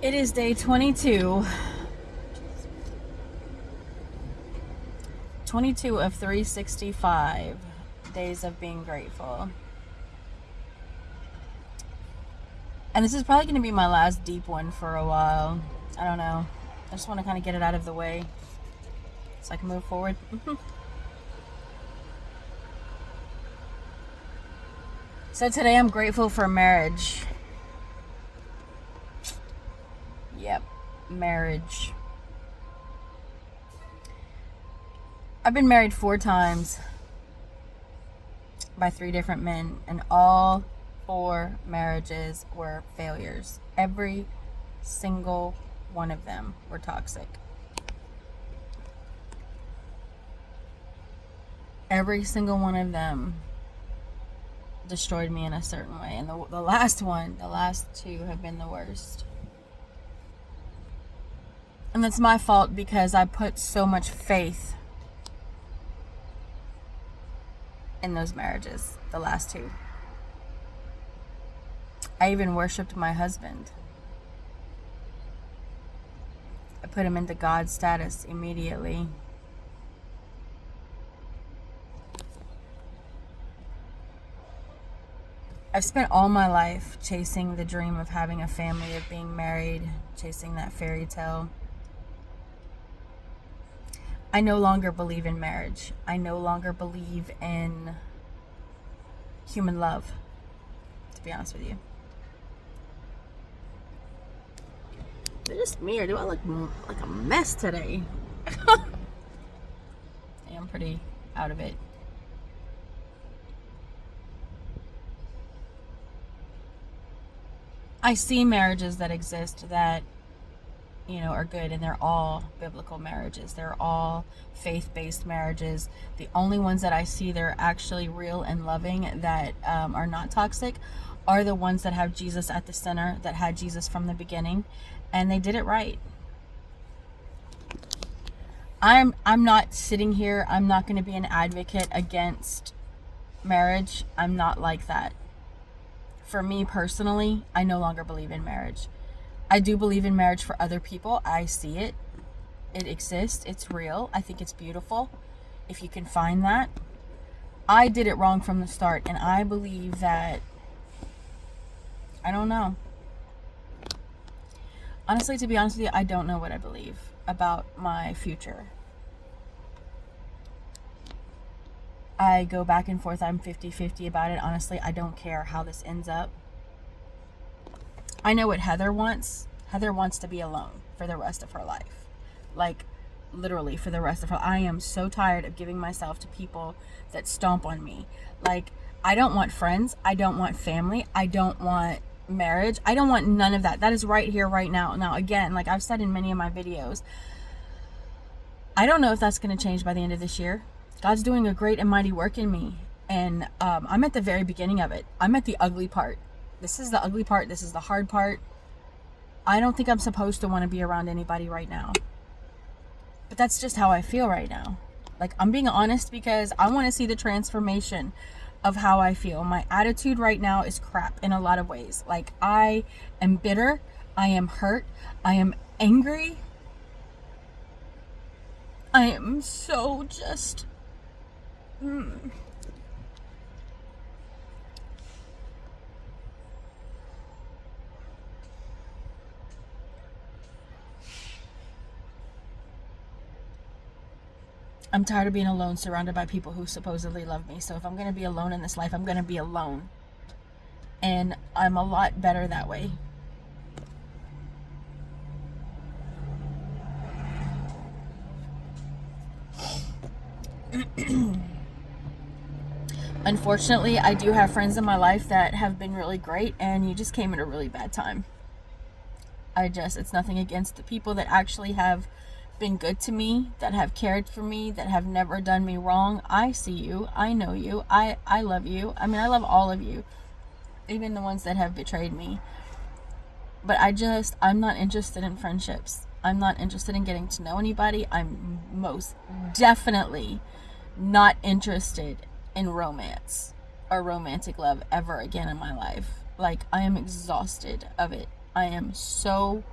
It is day 22. 22 of 365 days of being grateful. And this is probably going to be my last deep one for a while. I don't know. I just want to kind of get it out of the way so I can move forward. So today I'm grateful for marriage. Yep, marriage. I've been married 4 times by 3 different men, and all 4 marriages were failures. Every single one of them were toxic. Every single one of them destroyed me in a certain way, and the last 2 have been the worst. And that's my fault because I put so much faith in those marriages, the last 2. I even worshipped my husband. I put him into God status immediately. I've spent all my life chasing the dream of having a family, of being married, chasing that fairy tale. I no longer believe in marriage. I no longer believe in human love, to be honest with you. Is it just me, or do I look like a mess today? Yeah, I'm pretty out of it. I see marriages that exist that, are good, and they're all biblical marriages. They're all faith-based marriages. The only ones that I see that are actually real and loving, that are not toxic, are the ones that have Jesus at the center, that had Jesus from the beginning, and they did it right. I'm not sitting here, I'm not going to be an advocate against marriage. I'm not like that. For me personally, I no longer believe in marriage. I do believe in marriage for other people. I see it. It exists. It's real. I think it's beautiful if you can find that. I did it wrong from the start, and I believe that, I don't know. Honestly, to be honest with you, I don't know what I believe about my future. I go back and forth. I'm 50-50 about it. Honestly, I don't care how this ends up. I know what Heather wants. Heather wants to be alone for the rest of her life. Like, literally for the rest of her. I am so tired of giving myself to people that stomp on me. Like, I don't want friends. I don't want family. I don't want marriage. I don't want none of that. That is right here, right now. Now, again, like I've said in many of my videos, I don't know if that's going to change by the end of this year. God's doing a great and mighty work in me. And I'm at the very beginning of it. I'm at the ugly part. This is the ugly part. This is the hard part. I don't think I'm supposed to want to be around anybody right now. But that's just how I feel right now. Like, I'm being honest because I want to see the transformation of how I feel. My attitude right now is crap in a lot of ways. Like, I am bitter. I am hurt. I am angry. I am so just... I'm tired of being alone, surrounded by people who supposedly love me. So if I'm going to be alone in this life, I'm going to be alone. And I'm a lot better that way. Unfortunately, I do have friends in my life that have been really great, and you just came at a really bad time. It's nothing against the people that actually have been good to me, that have cared for me, that have never done me wrong. I see you. I know you. I love you. I mean, I love all of you, even the ones that have betrayed me. But I'm not interested in friendships. I'm not interested in getting to know anybody. I'm most definitely not interested in romance or romantic love ever again in my life. Like, I am exhausted of it. I am so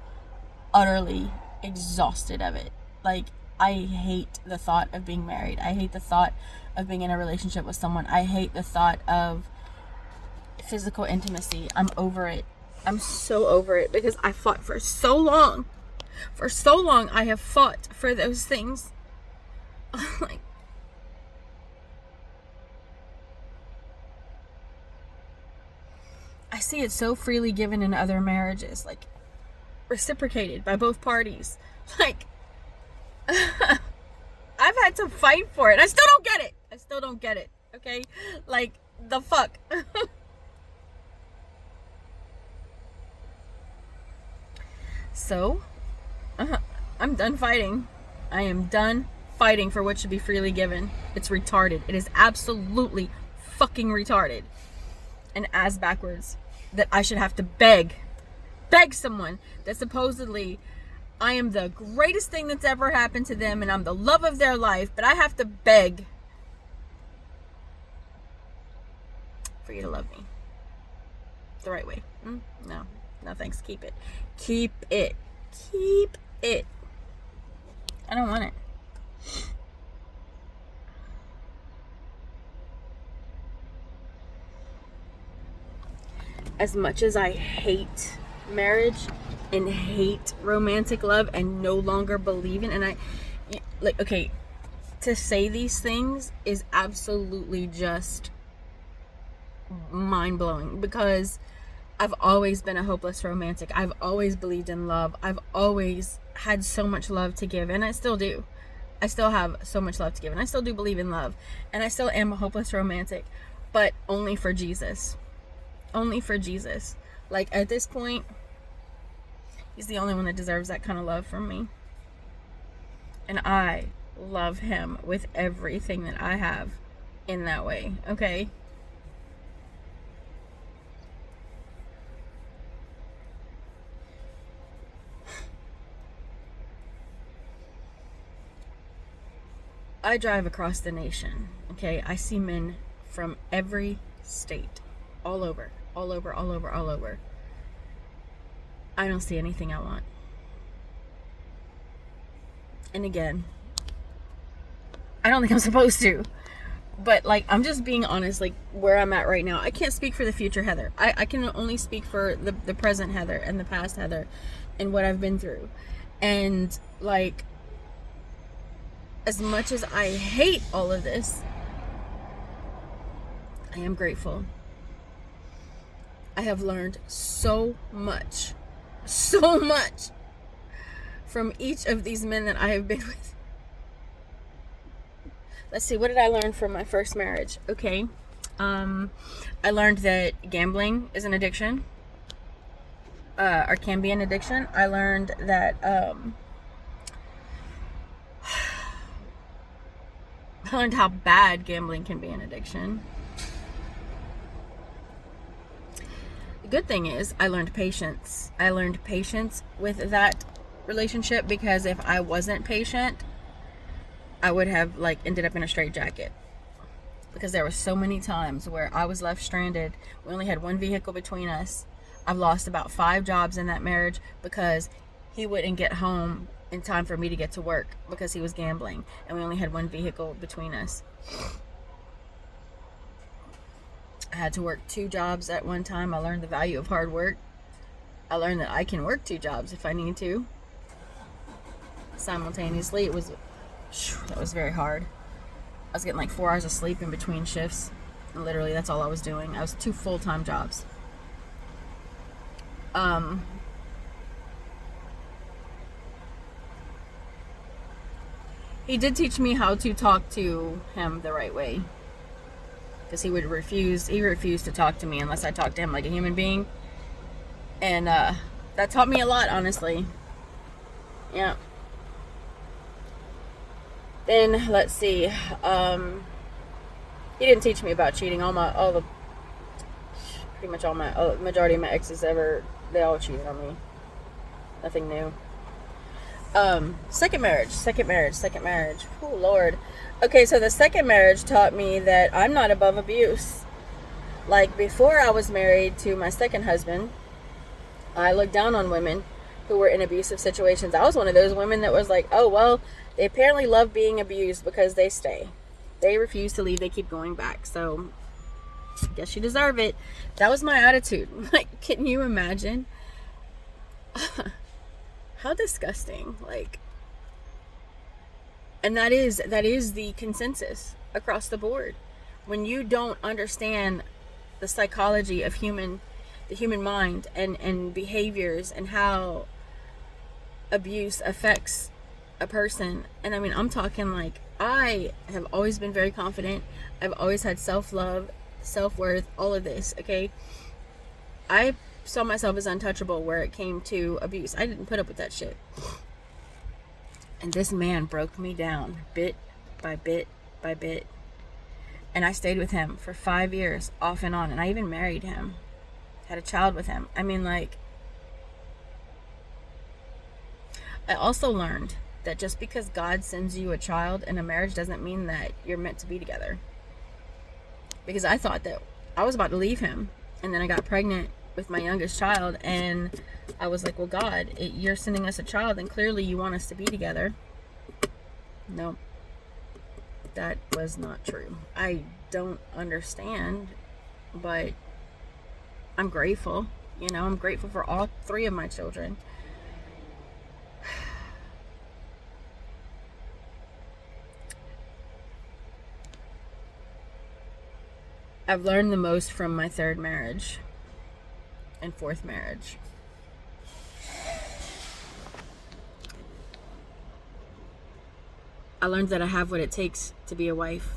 utterly exhausted of it. Like, I hate the thought of being married. I hate the thought of being in a relationship with someone. I hate the thought of physical intimacy. I'm over it. I'm so over it because I fought for so long. For so long, I have fought for those things. Like, I see it so freely given in other marriages, like reciprocated by both parties. Like, I've had to fight for it. I still don't get it. I still don't get it. Okay? Like, the fuck. So, I'm done fighting. I am done fighting for what should be freely given. It's retarded. It is absolutely fucking retarded. And ass backwards that I should have to beg someone that supposedly I am the greatest thing that's ever happened to them and I'm the love of their life, but I have to beg for you to love me the right way. No thanks. Keep it. I don't want it. As much as I hate marriage and hate romantic love and no longer believe in, and I, like, okay, to say these things is absolutely just mind-blowing because I've always been a hopeless romantic. I've always believed in love. I've always had so much love to give, and I still do. I still have so much love to give, and I still do believe in love, and I still am a hopeless romantic, but only for Jesus. Only for Jesus. Like, at this point, he's the only one that deserves that kind of love from me. And I love him with everything that I have in that way, okay? I drive across the nation, okay? I see men from every state, all over. I don't see anything I want. And again, I don't think I'm supposed to, but like, I'm just being honest, like where I'm at right now. I can't speak for the future Heather. I can only speak for the present Heather and the past Heather and what I've been through. And like, as much as I hate all of this, I am grateful. I have learned so much from each of these men that I have been with. Let's see, what did I learn from my first marriage? Okay. I learned that gambling is an addiction, or can be an addiction. I learned that, I learned how bad gambling can be an addiction. Good thing is I learned patience. I learned patience with that relationship because if I wasn't patient, I would have like ended up in a straitjacket. Because there were so many times where I was left stranded. We only had one vehicle between us. I've lost about 5 jobs in that marriage because he wouldn't get home in time for me to get to work because he was gambling and we only had one vehicle between us. I had to work 2 jobs at one time. I learned the value of hard work. I learned that I can work 2 jobs if I need to simultaneously. That was very hard. I was getting like 4 hours of sleep in between shifts. And literally, that's all I was doing. I was 2 full-time jobs. He did teach me how to talk to him the right way. Because he refused to talk to me unless I talked to him like a human being. And that taught me a lot, honestly. Yeah. Then, let's see. He didn't teach me about cheating. Majority of my exes they all cheated on me. Nothing new. Second marriage. Oh, Lord. Okay, so the second marriage taught me that I'm not above abuse. Like, before I was married to my second husband, I looked down on women who were in abusive situations. I was one of those women that was like, oh, well, they apparently love being abused because they stay. They refuse to leave. They keep going back. So I guess you deserve it. That was my attitude. Like, can you imagine? How disgusting. Like, and that is the consensus across the board. When you don't understand the psychology of the human mind and behaviors and how abuse affects a person. And I mean, I'm talking like, I have always been very confident. I've always had self-love, self-worth, all of this, okay? I saw myself as untouchable where it came to abuse. I didn't put up with that shit. And this man broke me down bit by bit by bit. And I stayed with him for 5 years, off and on. And I even married him. Had a child with him. I mean, like, I also learned that just because God sends you a child in a marriage doesn't mean that you're meant to be together. Because I thought that I was about to leave him. And then I got pregnant with my youngest child. And I was like, well, God, you're sending us a child. And clearly you want us to be together. No, that was not true. I don't understand. But I'm grateful. You know, I'm grateful for all 3 of my children. I've learned the most from my 3rd marriage and 4th marriage. I learned that I have what it takes to be a wife,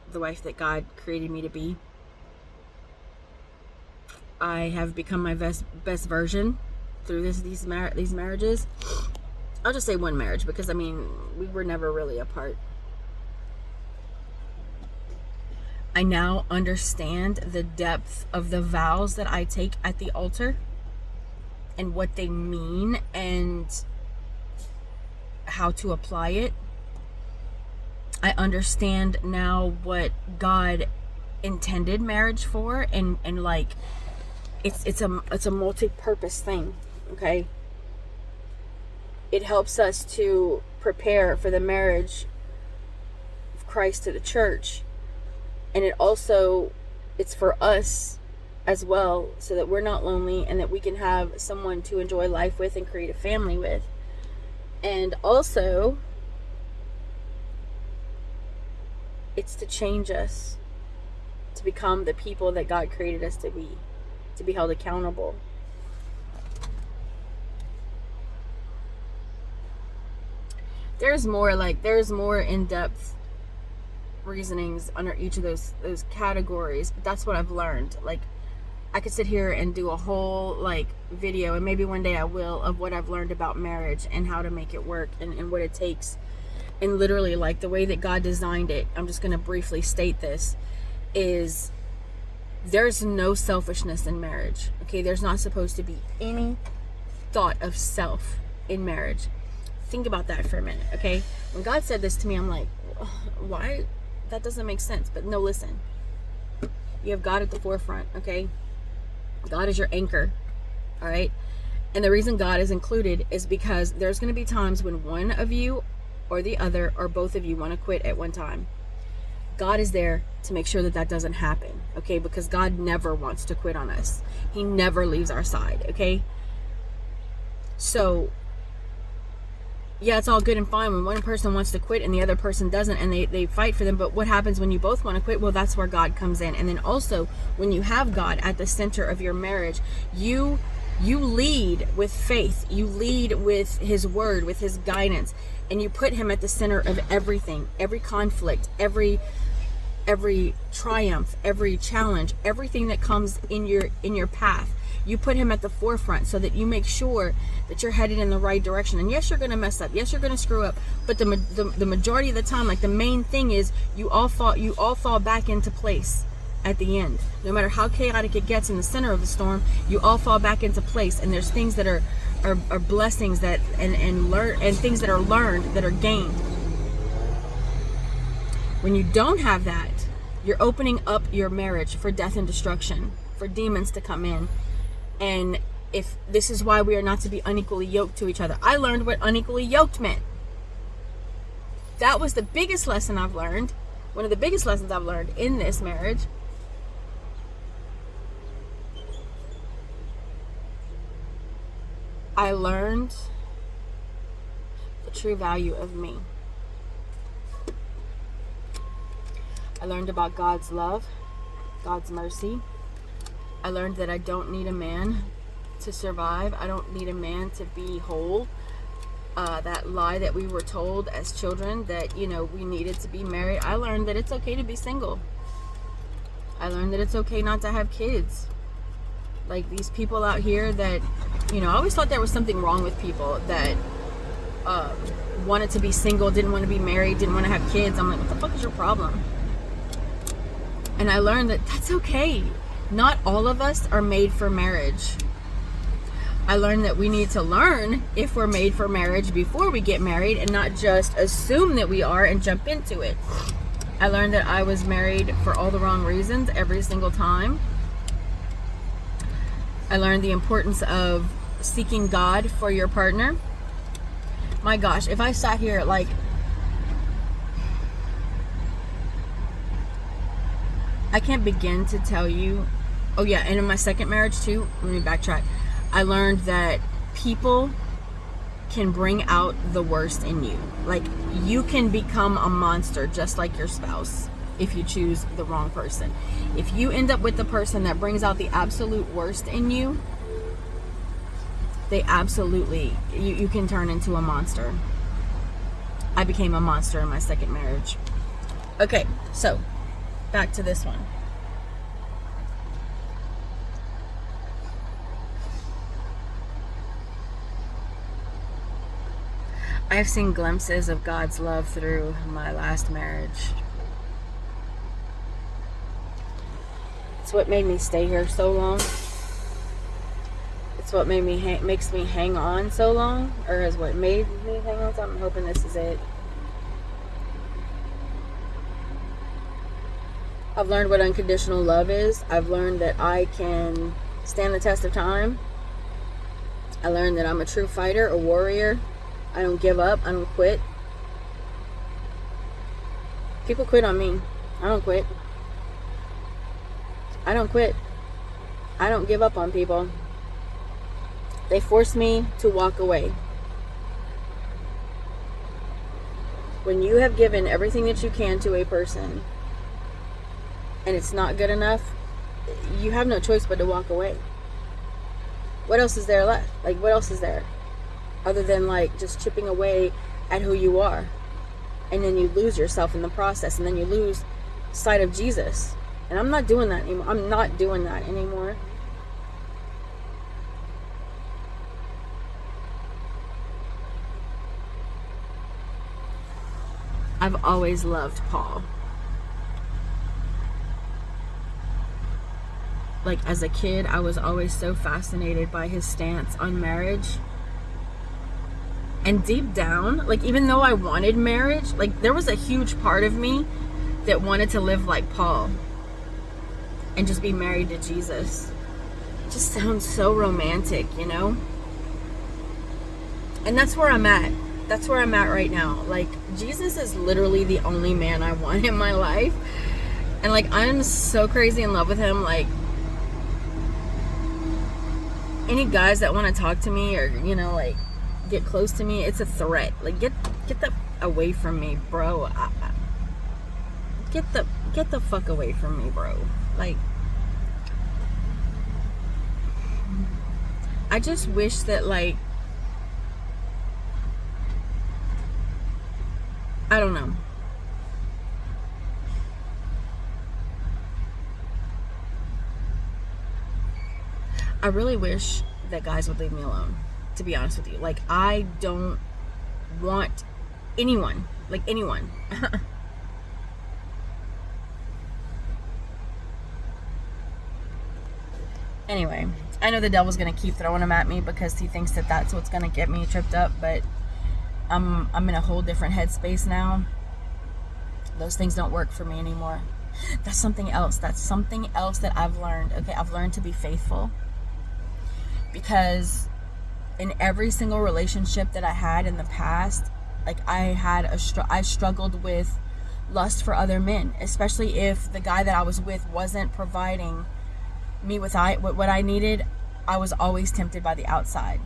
the wife that God created me to be. I have become my best version through these marriages. I'll just say one marriage because, I mean, we were never really apart. I now understand the depth of the vows that I take at the altar and what they mean and how to apply it. I understand now what God intended marriage for, and like it's a multi-purpose thing, okay? It helps us to prepare for the marriage of Christ to the church. And it's for us as well, so that we're not lonely and that we can have someone to enjoy life with and create a family with. And also, it's to change us to become the people that God created us to be held accountable. There's more in-depth reasonings under each of those categories, but that's what I've learned. Like, I could sit here and do a whole video, and maybe one day I will, of what I've learned about marriage and how to make it work and what it takes. And literally, the way that God designed it, I'm just going to briefly state this, is there's no selfishness in marriage. Okay, there's not supposed to be any thought of self in marriage. Think about that for a minute, okay? When God said this to me, I'm like, why? That doesn't make sense. But no, listen. You have God at the forefront, okay? God is your anchor, all right? And the reason God is included is because there's going to be times when one of you or the other or both of you want to quit at one time. God is there to make sure that doesn't happen, okay? Because God never wants to quit on us. He never leaves our side, okay? So, yeah, it's all good and fine when one person wants to quit and the other person doesn't, and they fight for them. But what happens when you both want to quit? Well, that's where God comes in. And then also, when you have God at the center of your marriage, you lead with faith. You lead with His word, with His guidance, and you put Him at the center of everything, every conflict, every triumph, every challenge, everything that comes in your path. You put Him at the forefront so that you make sure that you're headed in the right direction. And yes, you're going to mess up. Yes, you're going to screw up. But the majority of the time, the main thing is you all fall back into place at the end. No matter how chaotic it gets in the center of the storm, you all fall back into place. And there's things that are blessings that and things that are learned, that are gained. When you don't have that, you're opening up your marriage for death and destruction, for demons to come in and if this is why we are not to be unequally yoked to each other. I learned what unequally yoked meant. That was the biggest lesson I've learned. One of the biggest lessons I've learned in this marriage. I learned the true value of me. I learned about God's love, God's mercy. I learned that I don't need a man to survive. I don't need a man to be whole. That lie that we were told as children that, you know, we needed to be married. I learned that it's okay to be single. I learned that it's okay not to have kids. Like these people out here that, you know, I always thought there was something wrong with people that wanted to be single, didn't want to be married, didn't want to have kids. I'm like, what the fuck is your problem? And I learned that that's okay. Not all of us are made for marriage. I learned that we need to learn if we're made for marriage before we get married and not just assume that we are and jump into it. I learned that I was married for all the wrong reasons every single time. I learned the importance of seeking God for your partner. My gosh, if I sat here like, I can't begin to tell you. Oh yeah, and in my second marriage too, let me backtrack. I learned that people can bring out the worst in you. Like, you can become a monster just like your spouse if you choose the wrong person. If you end up with the person that brings out the absolute worst in you, they absolutely, you can turn into a monster. I became a monster in my second marriage. Okay, so back to this one. I've seen glimpses of God's love through my last marriage. It's what made me stay here so long. It's what made me makes me hang on so long, or is what made me hang on. So I'm hoping this is it. I've learned what unconditional love is. I've learned that I can stand the test of time. I learned that I'm a true fighter, a warrior. I don't give up. I don't quit. People quit on me. I don't quit. I don't quit. I don't give up on people. They force me to walk away. When you have given everything that you can to a person and it's not good enough, you have no choice but to walk away. What else is there left? Like, what else is there? Other than like just chipping away at who you are. And then you lose yourself in the process. And then you lose sight of Jesus. And I'm not doing that anymore. I'm not doing that anymore. I've always loved Paul. Like as a kid, I was always so fascinated by his stance on marriage. And deep down, like even though I wanted marriage, like there was a huge part of me that wanted to live like Paul and just be married to Jesus. It just sounds so romantic, you know? And that's where I'm at. That's where I'm at right now. Like, Jesus is literally the only man I want in my life. And like, I'm so crazy in love with him. Like, any guys that want to talk to me or, you know, like, get close to me, it's a threat. Like, get the away from me, bro. Get the fuck away from me, bro. Like, I just wish that, like, I don't know. I really wish that guys would leave me alone, to be honest with you. Like, I don't want anyone, like anyone. Anyway, I know the devil's gonna keep throwing them at me because he thinks that that's what's gonna get me tripped up, but I'm in a whole different headspace now. Those things don't work for me anymore. That's something else. That's something else that I've learned. Okay, I've learned to be faithful. because in every single relationship that I had in the past, like I struggled with lust for other men, especially if the guy that I was with wasn't providing me with what I needed. I was always tempted by the outside.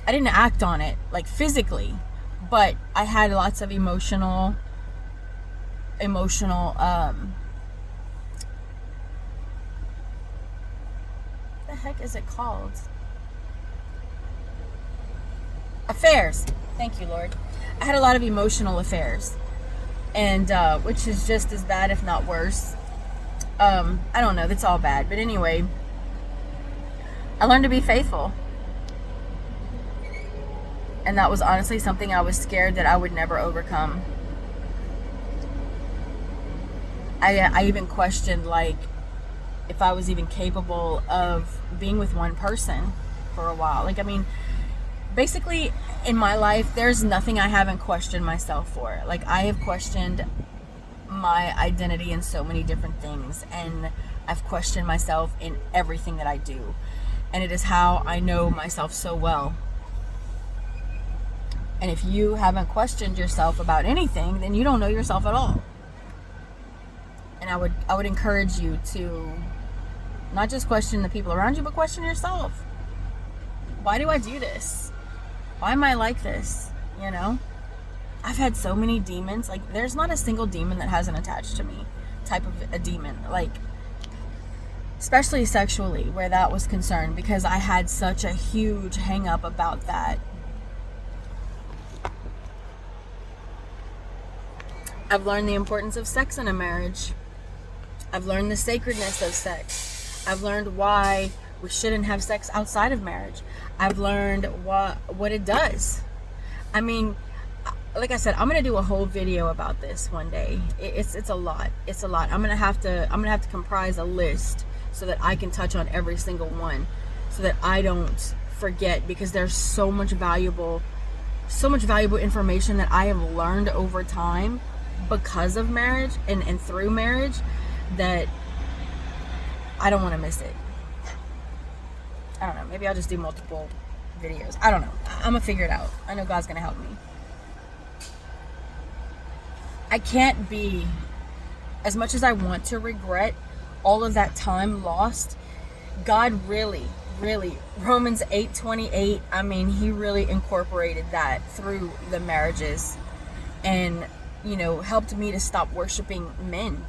I didn't act on it like physically, but I had lots of emotional the heck is it called? Affairs. Thank you, Lord. I had a lot of emotional affairs, and which is just as bad, if not worse. I don't know. That's all bad. But anyway, I learned to be faithful. And that was honestly something I was scared that I would never overcome. I even questioned, like, if I was even capable of being with one person for a while. Like, I mean, basically in my life, there's nothing I haven't questioned myself for. Like, I have questioned my identity in so many different things, and I've questioned myself in everything that I do. And it is how I know myself so well. And if you haven't questioned yourself about anything, then you don't know yourself at all. And I would encourage you to not just question the people around you, but question yourself. Why do I do this? Why am I like this? You know? I've had so many demons. Like, there's not a single demon that hasn't attached to me. Type of a demon. Like, especially sexually, where that was concerned, because I had such a huge hang up about that. I've learned the importance of sex in a marriage. I've learned the sacredness of sex. I've learned why we shouldn't have sex outside of marriage. I've learned what it does. I mean, like I said, I'm gonna do a whole video about this one day. It's a lot. It's a lot. I'm gonna have to comprise a list so that I can touch on every single one, so that I don't forget, because there's so much valuable information that I have learned over time because of marriage and through marriage, that I don't want to miss it. I don't know. Maybe I'll just do multiple videos. I don't know. I'm going to figure it out. I know God's going to help me. I can't be, as much as I want to regret all of that time lost, God really, Romans 8:28, I mean, he really incorporated that through the marriages, and, you know, helped me to stop worshiping men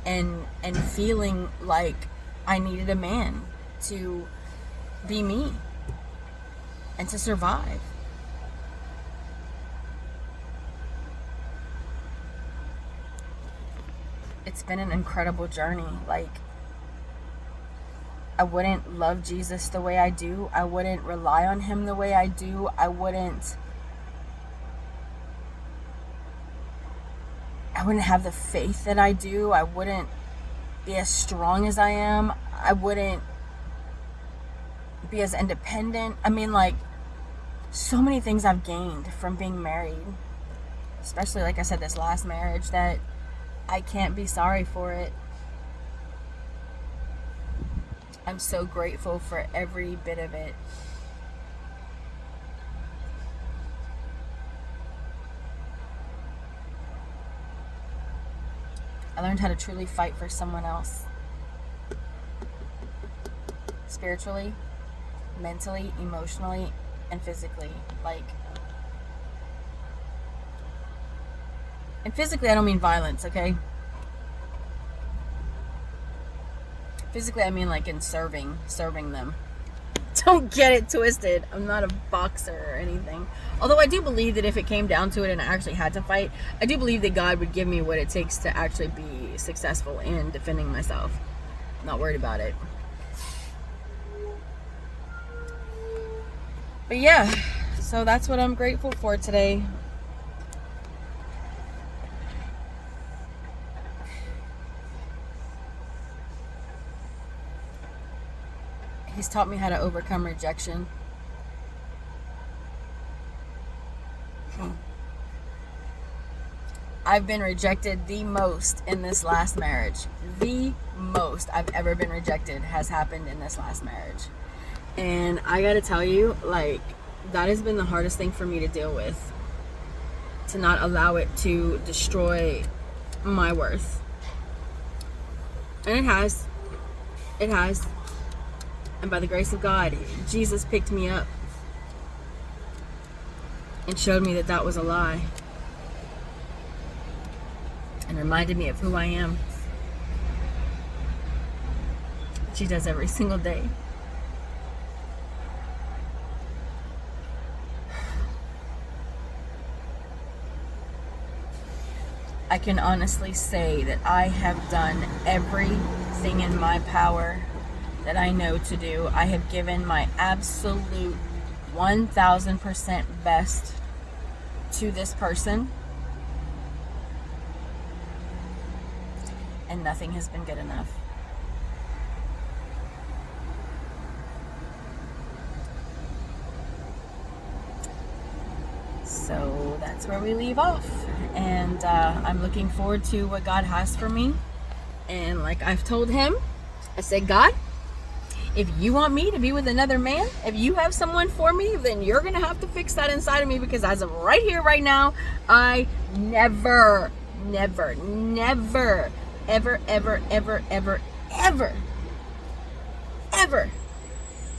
and feeling like I needed a man to be me and to survive. It's been an incredible journey. Like, I wouldn't love Jesus the way I do. I wouldn't rely on him the way I do. I wouldn't have the faith that I do. I wouldn't be as strong as I am. I wouldn't be as independent. I mean, like, so many things I've gained from being married, especially, like I said, this last marriage, that I can't be sorry for it. I'm so grateful for every bit of it. I learned how to truly fight for someone else. Spiritually, mentally, emotionally, and physically. Like, and physically, I don't mean violence, okay? Physically, I mean like in serving them. Don't get it twisted. I'm not a boxer or anything. Although I do believe that if it came down to it and I actually had to fight, I do believe that God would give me what it takes to actually be successful in defending myself. I'm not worried about it. But yeah, so that's what I'm grateful for today. He's taught me how to overcome rejection. I've been rejected the most in this last marriage. The most I've ever been rejected has happened in this last marriage. And I gotta tell you, like, that has been the hardest thing for me to deal with. To not allow it to destroy my worth. And it has. It has. And by the grace of God, Jesus picked me up and showed me that that was a lie. And reminded me of who I am. She does every single day. I can honestly say that I have done everything in my power that I know to do. I have given my absolute 1000% best to this person. And nothing has been good enough. So that's where we leave off. And I'm looking forward to what God has for me. And like I've told him, I said, God, if you want me to be with another man, if you have someone for me, then you're going to have to fix that inside of me, because as of right here, right now, I never, ever,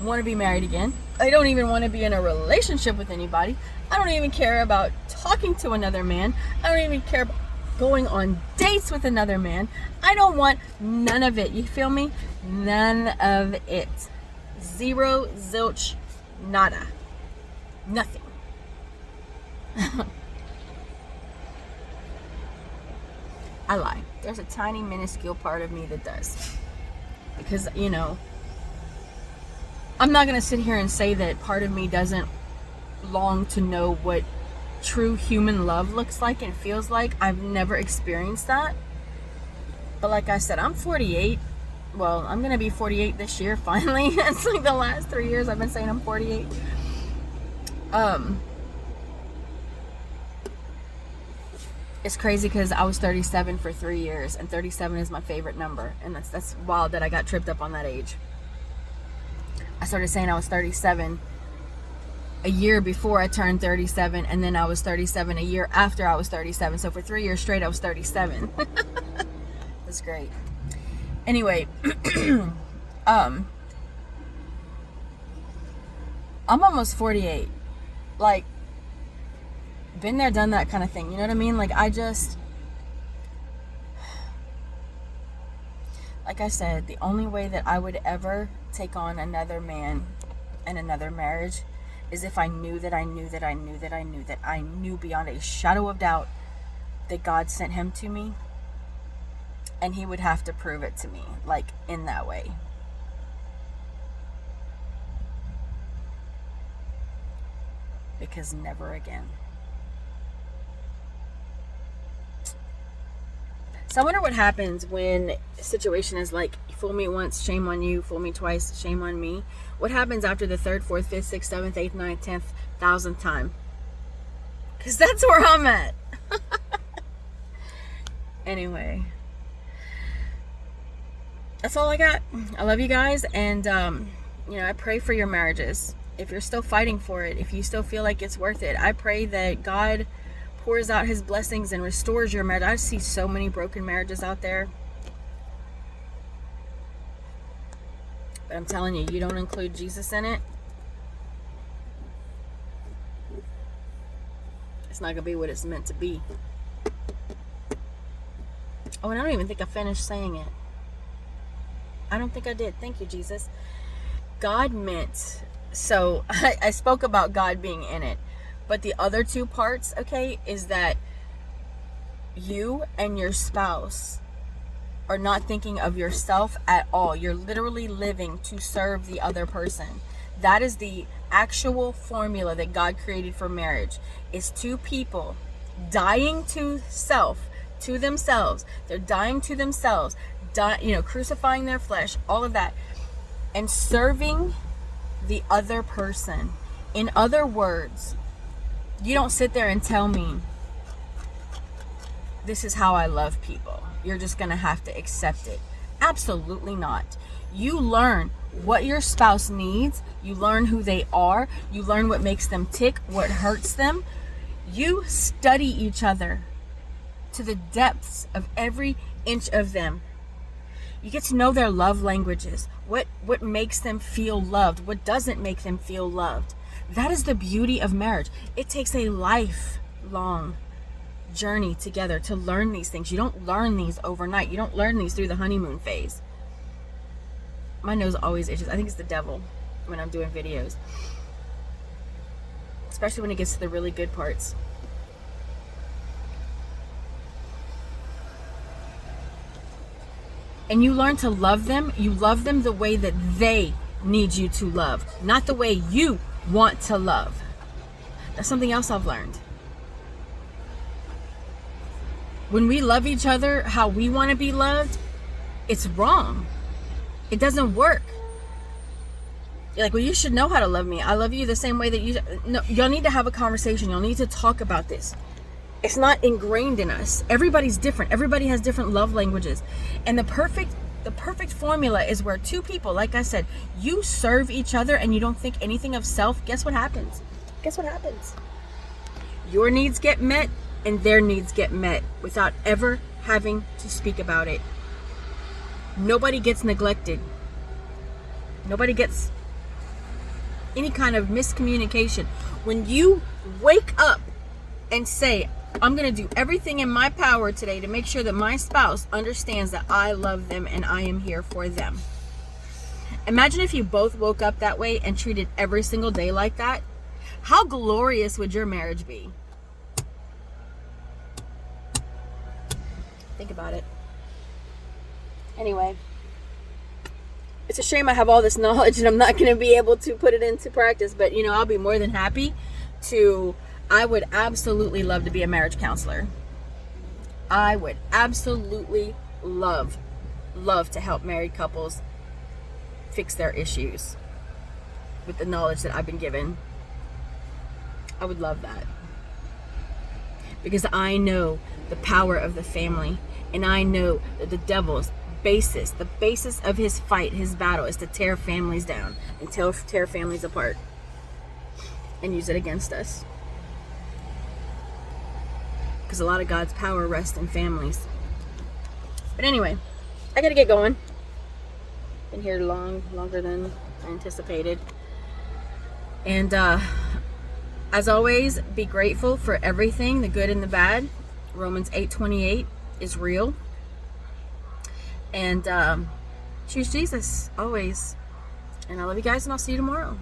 want to be married again. I don't even want to be in a relationship with anybody. I don't even care about talking to another man. I don't even care about going on dates with another man. I don't want none of it. You feel me? None of it. Zero, zilch, nada. Nothing. I lie. There's a tiny, minuscule part of me that does. Because, you know, I'm not going to sit here and say that part of me doesn't long to know what true human love looks like and feels like. I've never experienced that. But like I said, I'm 48. Well, I'm going to be 48 this year, finally. It's like the last 3 years I've been saying I'm 48. It's crazy because I was 37 for 3 years, and 37 is my favorite number. And that's wild that I got tripped up on that age. I started saying I was 37 a year before I turned 37, and then I was 37 a year after I was 37. So for 3 years straight, I was 37. That's great. Anyway, I'm almost 48. Like, been there, done that kind of thing. You know what I mean? Like, like I said, the only way that I would ever take on another man and another marriage is if I knew beyond a shadow of doubt that God sent him to me, and he would have to prove it to me, like, in that way. Because never again. So I wonder what happens when a situation is like, fool me once, shame on you, fool me twice, shame on me. What happens after the 3rd, 4th, 5th, 6th, 7th, 8th, 9th, 10th, 1000th time? Because that's where I'm at. Anyway. That's all I got. I love you guys. And, I pray for your marriages. If you're still fighting for it, if you still feel like it's worth it, I pray that God pours out his blessings and restores your marriage. I see so many broken marriages out there. But I'm telling you, you don't include Jesus in it, it's not going to be what it's meant to be. Oh, and I don't even think I finished saying it. I don't think I did. Thank you, Jesus. God meant... So, I spoke about God being in it. But the other two parts, okay, is that you and your spouse are not thinking of yourself at all. You're literally living to serve the other person. That is the actual formula that God created for marriage. Is two people dying to self, to themselves. They're dying to themselves, crucifying their flesh, all of that, and serving the other person. In other words, you don't sit there and tell me, this is how I love people. You're just going to have to accept it. Absolutely not. You learn what your spouse needs. You learn who they are. You learn what makes them tick, what hurts them. You study each other to the depths of every inch of them. You get to know their love languages. What makes them feel loved? What doesn't make them feel loved? That is the beauty of marriage. It takes a lifelong journey together to learn these things. You don't learn these overnight. You don't learn these through the honeymoon phase. My nose always itches. I think it's the devil when I'm doing videos, especially when it gets to the really good parts. And you learn to love them. You love them the way that they need you to love, not the way you want to love. That's something else I've learned. When we love each other how we want to be loved, it's wrong. It doesn't work. You're like, well, you should know how to love me. I love you the same way that you... No, y'all need to have a conversation. Y'all need to talk about this. It's not ingrained in us. Everybody's different. Everybody has different love languages. And the perfect formula is where two people, like I said, you serve each other and you don't think anything of self. Guess what happens? Guess what happens? Your needs get met and their needs get met without ever having to speak about it. Nobody gets neglected. Nobody gets any kind of miscommunication. When you wake up and say, I'm going to do everything in my power today to make sure that my spouse understands that I love them and I am here for them. Imagine if you both woke up that way and treated every single day like that. How glorious would your marriage be? Think about it. Anyway, it's a shame I have all this knowledge and I'm not going to be able to put it into practice, but I'll be more than happy to. I would absolutely love to be a marriage counselor. I would absolutely love to help married couples fix their issues with the knowledge that I've been given. I would love that. Because I know the power of the family, and I know that the devil's basis of his fight, his battle, is to tear families down and tear families apart and use it against us. Because a lot of God's power rests in families. But anyway, I gotta get going. Been here longer than I anticipated. And as always, be grateful for everything, the good and the bad. Romans 8:28 is real. And choose Jesus always. And I love you guys, and I'll see you tomorrow.